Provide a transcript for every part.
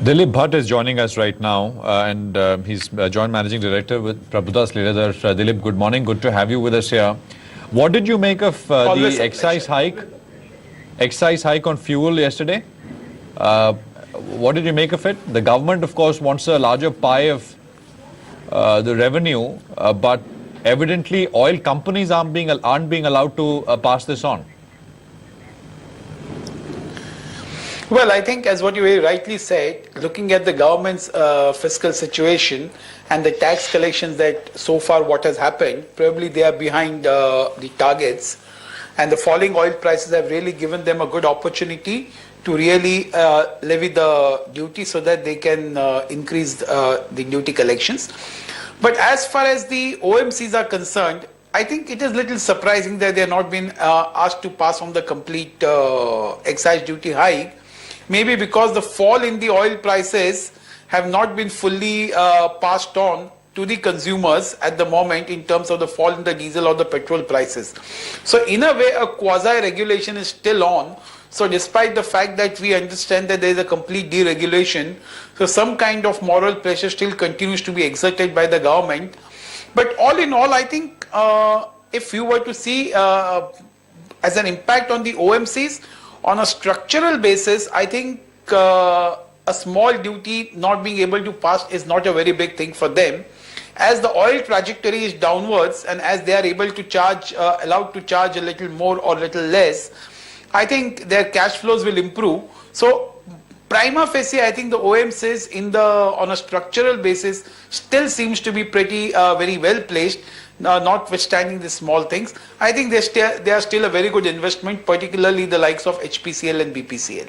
Dilip Bhatt is joining us right now, and he's Joint Managing Director with Prabhudas Lilladher. Dilip, good morning. Good to have you with us here. What did you make of the excise hike? Excise hike on fuel yesterday? What did you make of it? The government, of course, wants a larger pie of the revenue, but evidently oil companies aren't being allowed to pass this on. Well, I think as what you very rightly said, looking at the government's fiscal situation and the tax collections that so far what has happened, probably they are behind the targets, and the falling oil prices have really given them a good opportunity to really levy the duty so that they can increase the duty collections. But as far as the OMCs are concerned, I think it is a little surprising that they have not been asked to pass on the complete excise duty hike. Maybe because the fall in the oil prices have not been fully passed on to the consumers at the moment in terms of the fall in the diesel or the petrol prices. So in a way, a quasi-regulation is still on. So despite the fact that we understand that there is a complete deregulation, so some kind of moral pressure still continues to be exerted by the government. But all in all, I think if you were to see as an impact on the OMCs, on a structural basis, I think a small duty not being able to pass is not a very big thing for them. As the oil trajectory is downwards and as they are able to charge, allowed to charge a little more or little less, I think their cash flows will improve. So prima facie, I think the OMCs on a structural basis still seems to be pretty very well placed. Notwithstanding the small things, I think they are still a very good investment, particularly the likes of HPCL and BPCL.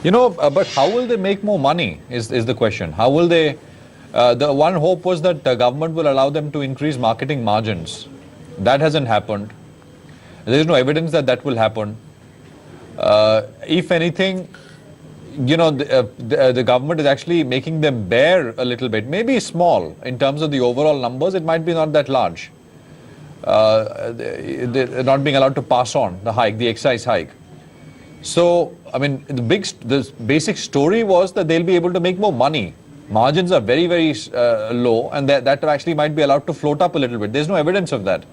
You know, but how will they make more money is the question. How will they, the one hope was that the government will allow them to increase marketing margins. That hasn't happened. There is no evidence that that will happen. If anything, you know, the government is actually making them bear a little bit, maybe small in terms of the overall numbers. It might be not that large. They're not being allowed to pass on the hike, the excise hike. So, I mean, the basic story was that they'll be able to make more money. Margins are very, very low, and that actually might be allowed to float up a little bit. There's no evidence of that.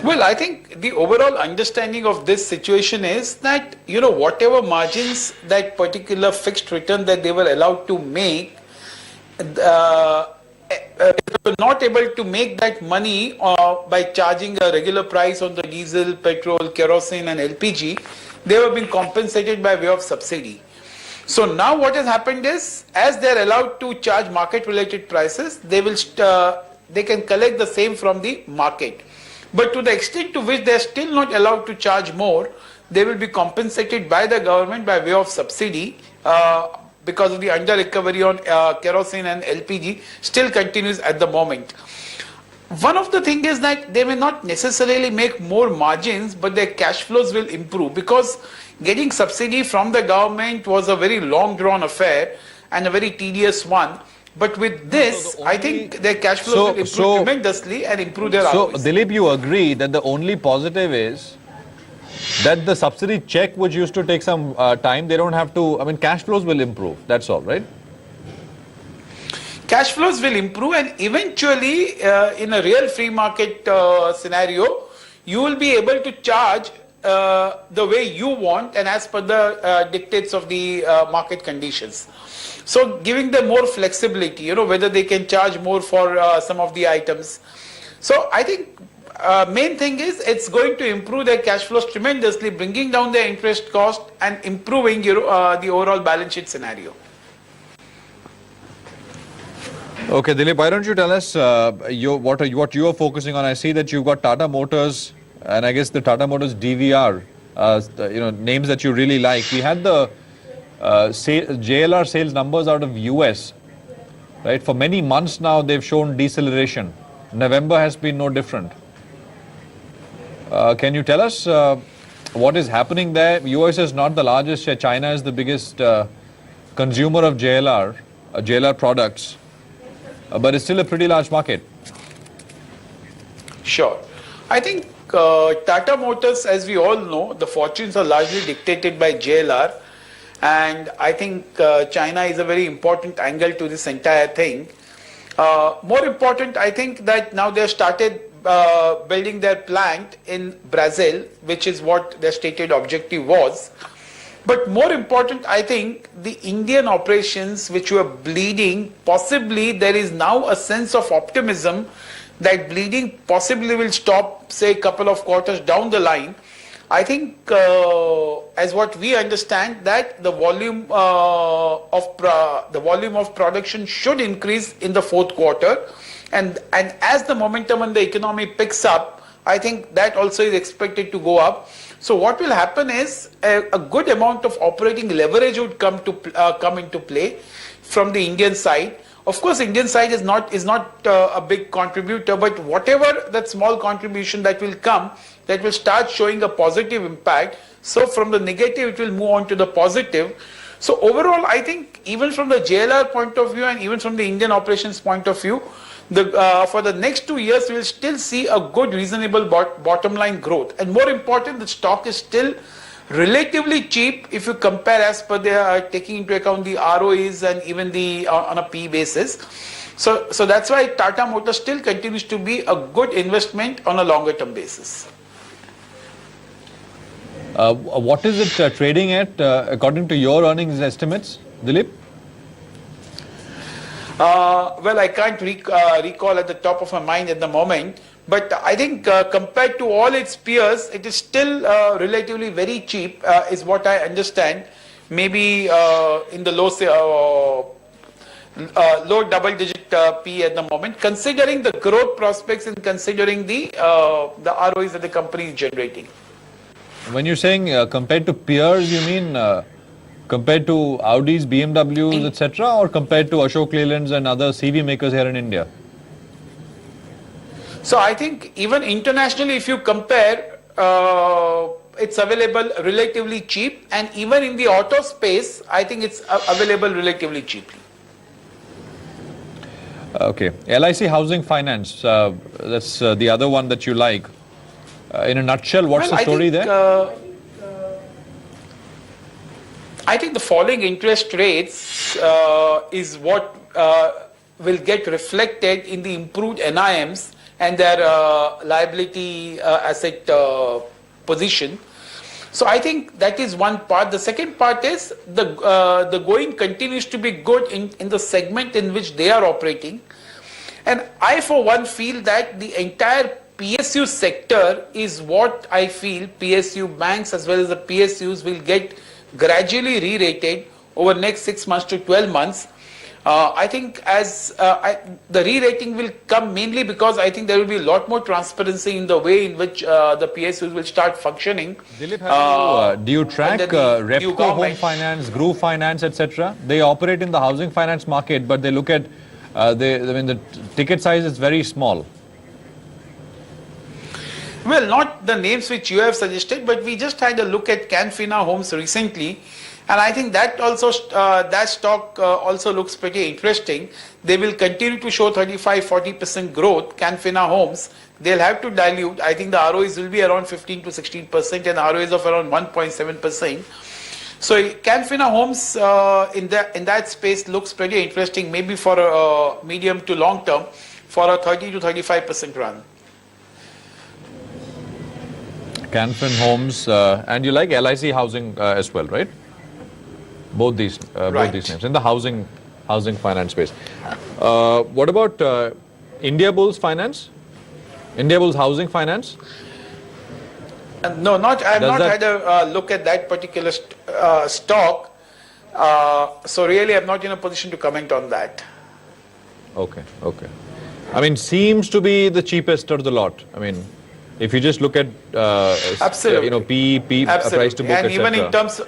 Well, I think the overall understanding of this situation is that, you know, whatever margins that particular fixed return that they were allowed to make, they were not able to make that money by charging a regular price on the diesel, petrol, kerosene and LPG. They were being compensated by way of subsidy. So now what has happened is, as they are allowed to charge market related prices, they can collect the same from the market. But to the extent to which they are still not allowed to charge more, they will be compensated by the government by way of subsidy because of the under recovery on kerosene and LPG still continues at the moment. One of the things is that they may not necessarily make more margins, but their cash flows will improve, because getting subsidy from the government was a very long drawn affair and a very tedious one. But with this, I think their cash flows will improve tremendously and improve their ROIs. So, Dilip, you agree that the only positive is that the subsidy check, which used to take some time, they don't have to, I mean, cash flows will improve. That's all, right? Cash flows will improve, and eventually, in a real free market scenario, you will be able to charge the way you want and as per the dictates of the market conditions. So giving them more flexibility, you know, whether they can charge more for some of the items. So I think main thing is it's going to improve their cash flows tremendously, bringing down their interest cost and improving the overall balance sheet scenario. Okay, Dilip, why don't you tell us what you are focusing on? I see that you've got Tata Motors, and I guess the Tata Motors DVR, you know, names that you really like. We had the JLR sales numbers out of US, right? For many months now, they've shown deceleration. November has been no different. Can you tell us what is happening there? US is not the largest share. China is the biggest consumer of JLR products, but it's still a pretty large market. Sure. I think Tata Motors, as we all know, the fortunes are largely dictated by JLR. And I think China is a very important angle to this entire thing. More important, I think that now they have started building their plant in Brazil, which is what their stated objective was. But more important, I think the Indian operations which were bleeding, possibly there is now a sense of optimism that bleeding possibly will stop, say, a couple of quarters down the line. I think, as what we understand, that the volume of production should increase in the fourth quarter, and as the momentum in the economy picks up, I think that also is expected to go up. So what will happen is a good amount of operating leverage would come into play from the Indian side. Of course, Indian side is not a big contributor, but whatever that small contribution that will come, that will start showing a positive impact. So from the negative, it will move on to the positive. So overall, I think even from the JLR point of view and even from the Indian operations point of view, for the next 2 years, we will still see a good, reasonable bottom line growth. And more important, the stock is still relatively cheap if you compare as per the taking into account the ROEs and even the on a P basis. So that's why Tata Motors still continues to be a good investment on a longer term basis. What is it trading at according to your earnings estimates, Dilip? Well, I can't recall at the top of my mind at the moment, but I think compared to all its peers, it is still relatively very cheap, is what I understand. Maybe in the low double-digit P at the moment, considering the growth prospects and considering the ROEs that the company is generating. When you're saying compared to peers, you mean compared to Audis, BMWs, etc., or compared to Ashok Leyland's and other CV makers here in India? So I think even internationally, if you compare, it's available relatively cheap, and even in the auto space, I think it's available relatively cheaply. Okay. LIC Housing Finance, that's the other one that you like. In a nutshell, what's the story there? I think the falling interest rates is what will get reflected in the improved NIMs and their liability asset position. So I think that is one part. The second part is the going continues to be good in the segment in which they are operating. And I, for one, feel that the entire PSU sector is what I feel PSU banks as well as the PSUs will get gradually re-rated over the next 6 months to 12 months. I think as the re-rating will come mainly because I think there will be a lot more transparency in the way in which the PSUs will start functioning. Dilip, do you track Repco Home Finance, Group Finance, etc.? They operate in the housing finance market, but they look at, the ticket size is very small. Well, not the names which you have suggested, but we just had a look at Canfina Homes recently, and I think that also that stock also looks pretty interesting. They will continue to show 35-40% growth. Canfina Homes, they'll have to dilute. I think the ROEs will be around 15 to 16% and ROEs of around 1.7%. So Canfina Homes in that space looks pretty interesting, maybe for a medium to long term, for a 30 to 35% run. Canfin Homes, and you like LIC Housing as well, right? Both these names in the housing finance space. What about India Bulls Finance? India Bulls Housing Finance? No, I have not had a look at that particular stock. So really, I'm not in a position to comment on that. Okay. I mean, seems to be the cheapest of the lot. I mean, if you just look at absolutely, P price to book, and even in terms,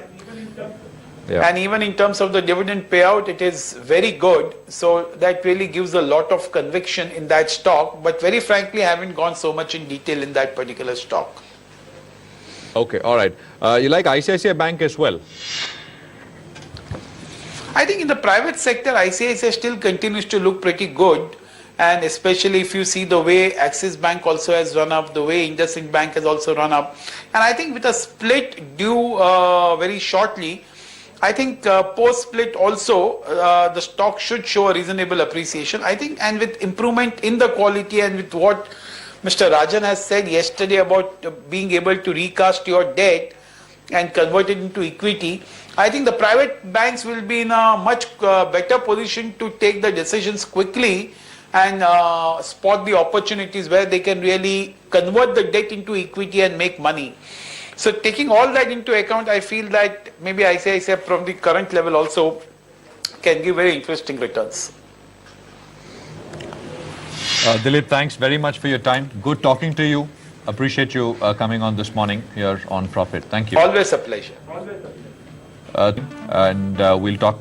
and even in terms of the dividend payout, it is very good. So that really gives a lot of conviction in that stock. But very frankly, I haven't gone so much in detail in that particular stock. Okay, all right. You like ICICI Bank as well? I think in the private sector, ICICI still continues to look pretty good. And especially if you see the way Axis Bank also has run up, the way IndusInd Bank has also run up. And I think with a split due very shortly, I think post-split also, the stock should show a reasonable appreciation. I think, and with improvement in the quality and with what Mr. Rajan has said yesterday about being able to recast your debt and convert it into equity, I think the private banks will be in a much better position to take the decisions quickly and spot the opportunities where they can really convert the debt into equity and make money. So taking all that into account, I feel that maybe ICICI from the current level also can give very interesting returns. Dilip, thanks very much for your time. Good talking to you. Appreciate you coming on this morning here on Profit. Thank you. Always a pleasure. And we'll talk